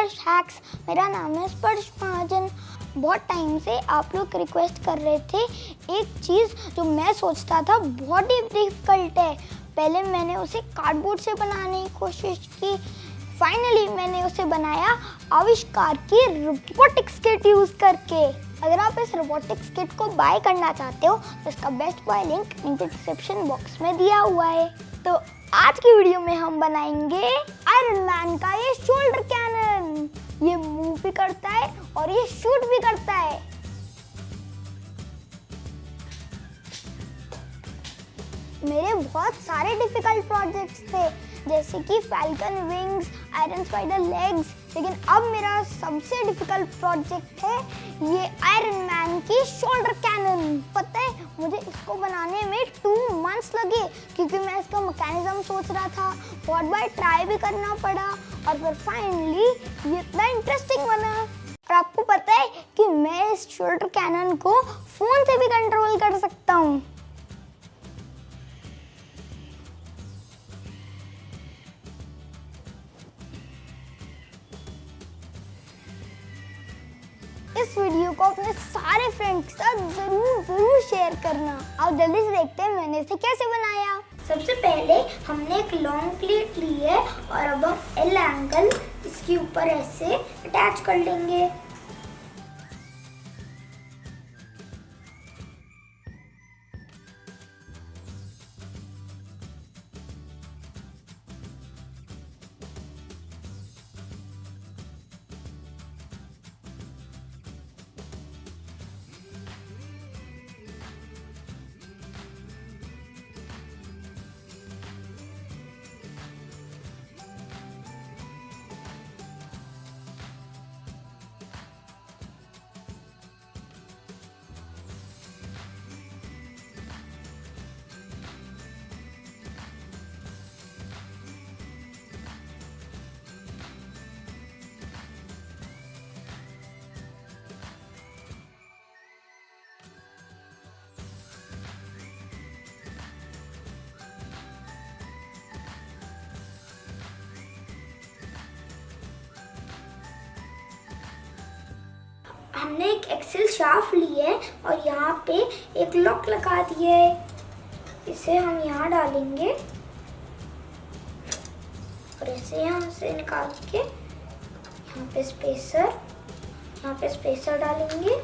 स्पर्श हैक्स। मेरा नाम है स्पर्श महाजन। बहुत टाइम से आप लोग रिक्वेस्ट कर रहे थे एक चीज़ जो मैं सोचता था बहुत ही डिफ़िकल्ट है। पहले मैंने उसे कार्डबोर्ड से बनाने की कोशिश की, फाइनली मैंने उसे बनाया आविष्कार की रोबोटिक्स किट यूज़ करके। अगर आप इस रोबोटिक्स किट को बाय करना चाहते हो तो इसका बेस्ट बाय लिंक नीचे डिस्क्रिप्शन बॉक्स में दिया हुआ है। तो आज की वीडियो में हम बनाएंगे आयरन मैन का ये शोल्डर कैनन। ये मूव भी करता है और ये शूट भी करता है। मेरे बहुत सारे डिफिकल्ट प्रोजेक्ट्स थे जैसे कि falcon wings, iron spider legs, लेकिन अब मेरा सबसे डिफिकल्ट प्रोजेक्ट है ये आयरन मैन की शोल्डर कैनन। पता है मुझे इसको बनाने में 2 मंथ्स लगे क्योंकि मैं इसका मैकेनिज्म सोच रहा था, बहुत बार ट्राई भी करना पड़ा और फिर फाइनली ये इतना इंटरेस्टिंग बना। और आपको पता है कि मैं इस शोल्डर कैनन को फोन से भी कंट्रोल कर सकता हूँ। इस वीडियो को अपने सारे फ्रेंड्स के साथ जरूर शेयर करना। आप जल्दी से देखते हैं मैंने इसे कैसे बनाया। सबसे पहले हमने एक लॉन्ग प्लेट ली है और अब हम एल एंगल इसके ऊपर ऐसे अटैच कर लेंगे। हमने एक एक्सेल शाफ्ट ली है और यहाँ पे एक लॉक लगा दिया है। इसे हम यहाँ डालेंगे और ऐसे यहाँ से निकाल के यहाँ पे स्पेसर डालेंगे।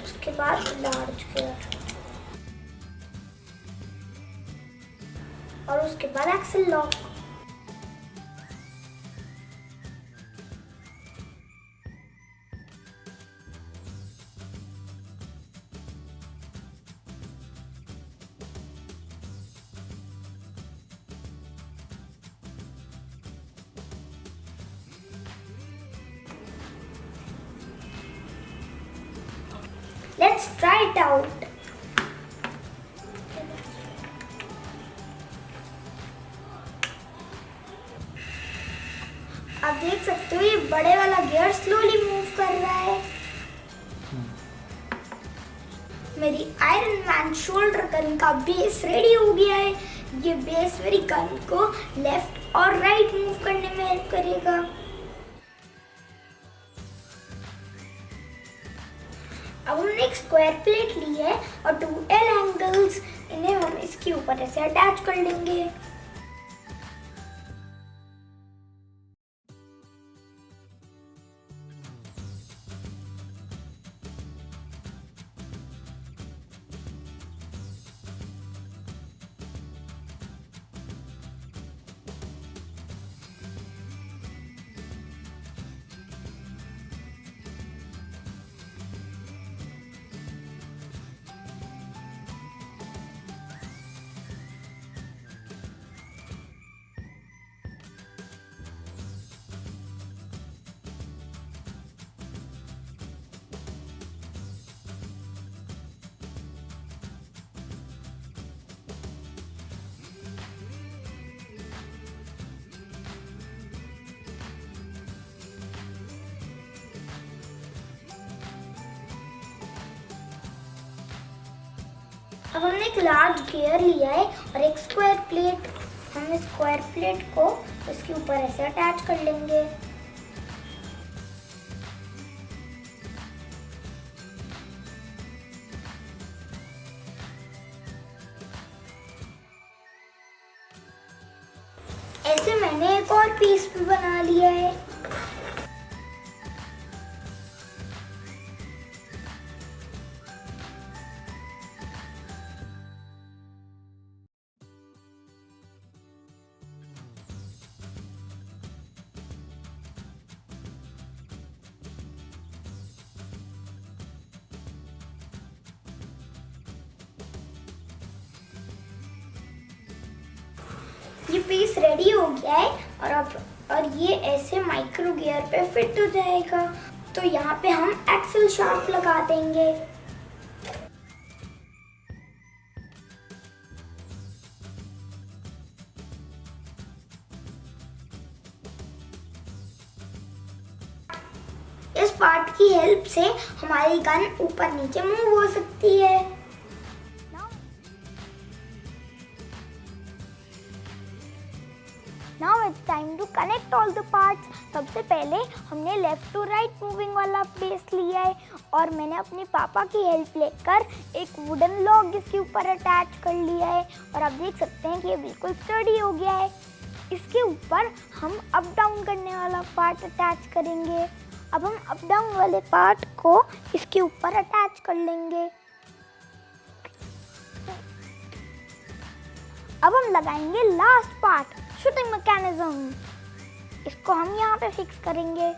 उसके बाद लार्ज गेयर और उसके बाद axle lock. Let's try it out. आप देख सकते हो ये बड़े वाला गियर स्लोली मूव कर रहा है। मेरी आयरन मैन शोल्डर गन का बेस रेडी हो गया है। ये बेस मेरी गन को लेफ्ट और राइट मूव करने में हेल्प करेगा। अब हमने एक स्क्वायर प्लेट ली है और 2 एल एंगल्स, इन्हें हम इसके ऊपर ऐसे अटैच कर लेंगे। अब हमने एक लार्ज गियर लिया है और एक स्क्वायर प्लेट। हम स्क्वायर प्लेट को इसके ऊपर ऐसे अटैच कर लेंगे। हमने एक और पीस भी बना लिया है। ये पीस रेडी हो गया है और ये ऐसे माइक्रो गियर पे फिट हो जाएगा। तो यहाँ पे हम एक्सल शाफ्ट लगा देंगे। इस पार्ट की हेल्प से हमारी गन ऊपर नीचे मूव हो सकती है। Now it's time to connect all the parts. सबसे पहले हमने लेफ्ट टू राइट मूविंग वाला बेस लिया है और मैंने अपने पापा की हेल्प लेकर एक वुडन लॉग इसके ऊपर अटैच कर लिया है और आप देख सकते हैं कि ये बिल्कुल स्टडी हो गया है। इसके ऊपर हम अप डाउन करने वाला पार्ट अटैच करेंगे। अब हम अप डाउन वाले पार्ट को इसके ऊपर अटैच कर लेंगे। अब हम लगाएंगे लास्ट पार्ट, शूटिंग मैकेनिज्म। इसको हम यहाँ पे फिक्स करेंगे।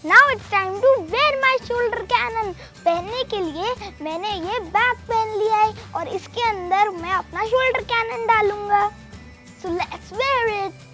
Now it's time to wear my shoulder cannon. पहनने के लिए मैंने ये बैग पहन लिया है और इसके अंदर मैं अपना शोल्डर कैनन डालूंगा। So let's wear it.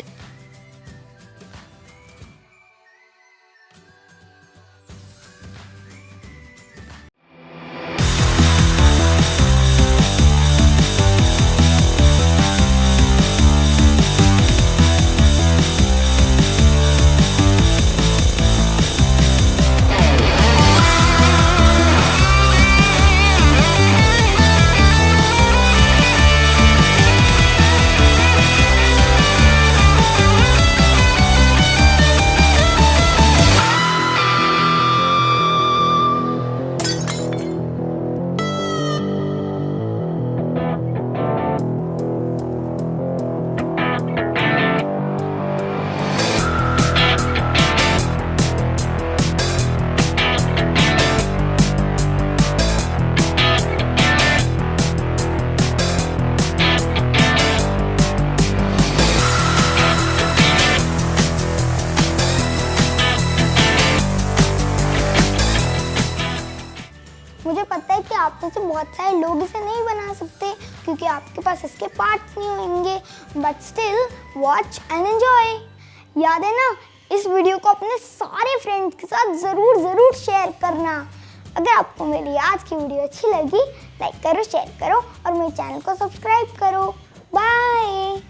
मुझे पता है कि आप में से बहुत सारे लोग इसे नहीं बना सकते क्योंकि आपके पास इसके पार्ट्स नहीं होंगे, but still watch and enjoy. याद है ना, इस वीडियो को अपने सारे फ्रेंड्स के साथ ज़रूर शेयर करना। अगर आपको मेरी आज की वीडियो अच्छी लगी, लाइक करो, शेयर करो और मेरे चैनल को सब्सक्राइब करो। बाय।